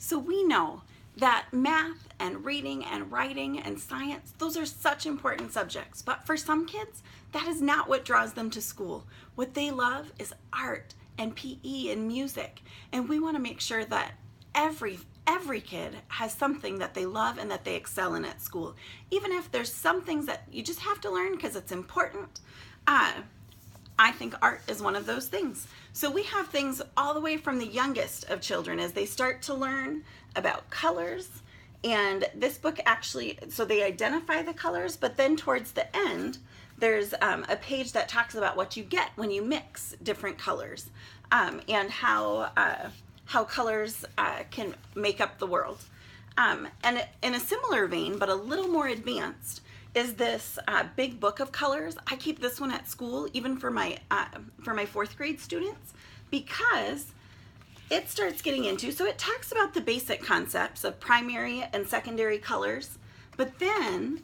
So we know that math and reading and writing and science, those are such important subjects. But for some kids, that is not what draws them to school. What they love is art and PE and music. And we want to make sure that every kid has something that they love and that they excel in at school. Even if there's some things that you just have to learn because it's important. I think art is one of those things. So we have things all the way from the youngest of children as they start to learn about colors. And this book actually, so they identify the colors, but then towards the end, there's a page that talks about what you get when you mix different colors, and how colors can make up the world. And in a similar vein, but a little more advanced, is this big book of colors. I keep this one at school, even for my fourth grade students, because it starts getting into, so it talks about the basic concepts of primary and secondary colors, but then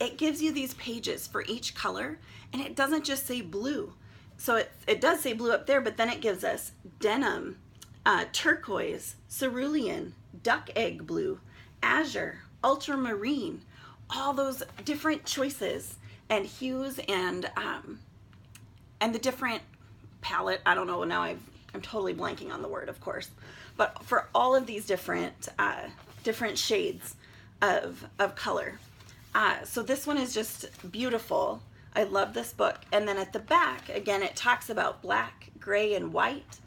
it gives you these pages for each color, and it doesn't just say blue. So it does say blue up there, but then it gives us denim, turquoise, cerulean, duck egg blue, azure, ultramarine, all those different choices and hues and the different palette. I don't know, now I'm totally blanking on the word, of course, but for all of these different shades of color. So this one is just beautiful. I love this book. And then at the back, again, it talks about black, gray, and white,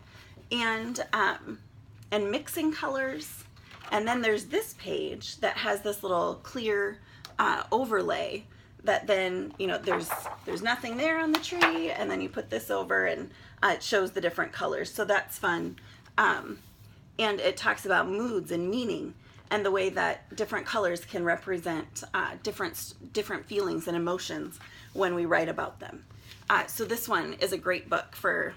and mixing colors. And then there's this page that has this little clear overlay that then, you know, there's nothing there on the tree, and then you put this over and it shows the different colors. So that's fun. And it talks about moods and meaning and the way that different colors can represent different feelings and emotions when we write about them. So this one is a great book for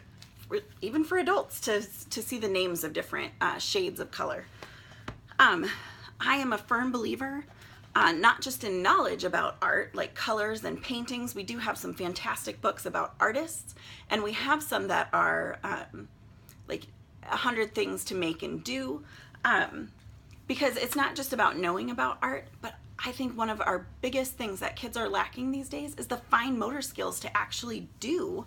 even for adults to see the names of different shades of color. I am a firm believer, not just in knowledge about art, like colors and paintings. We do have some fantastic books about artists, and we have some that are like 100 Things to Make and Do, because it's not just about knowing about art, but I think one of our biggest things that kids are lacking these days is the fine motor skills to actually do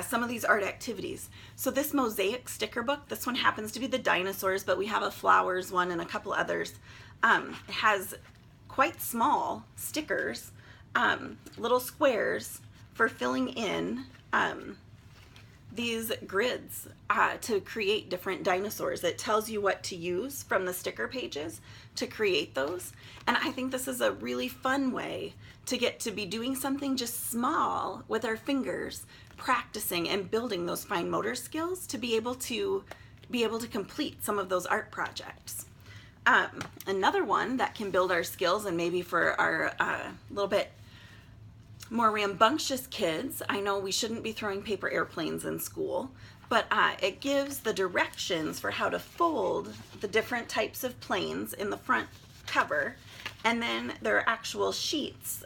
some of these art activities. So this mosaic sticker book, this one happens to be the dinosaurs, but we have a flowers one and a couple others. It has quite small stickers, little squares for filling in these grids to create different dinosaurs. It tells you what to use from the sticker pages to create those. And I think this is a really fun way to get to be doing something just small with our fingers, practicing and building those fine motor skills to be able to complete some of those art projects. Another one that can build our skills, and maybe for our little bit more rambunctious kids, I know we shouldn't be throwing paper airplanes in school, but it gives the directions for how to fold the different types of planes in the front cover, and then there are actual sheets,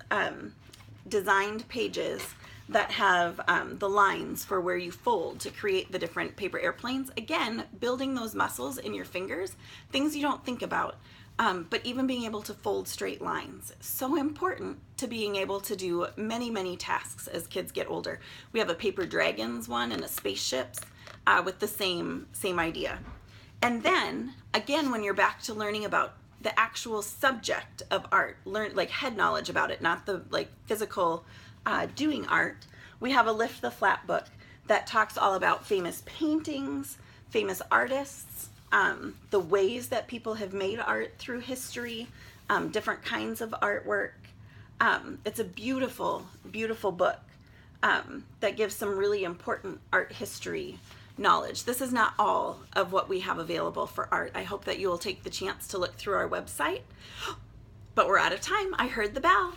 designed pages that have the lines for where you fold to create the different paper airplanes. Again, building those muscles in your fingers, things you don't think about, but even being able to fold straight lines. So important to being able to do many, many tasks as kids get older. We have a paper dragons one and a spaceships with the same idea. And then, again, when you're back to learning about the actual subject of art, learn like head knowledge about it, not the like physical doing art, we have a Lift the Flap book that talks all about famous paintings, famous artists, the ways that people have made art through history, different kinds of artwork. It's a beautiful, beautiful book that gives some really important art history knowledge. This is not all of what we have available for art. I hope that you will take the chance to look through our website. But we're out of time. I heard the bell.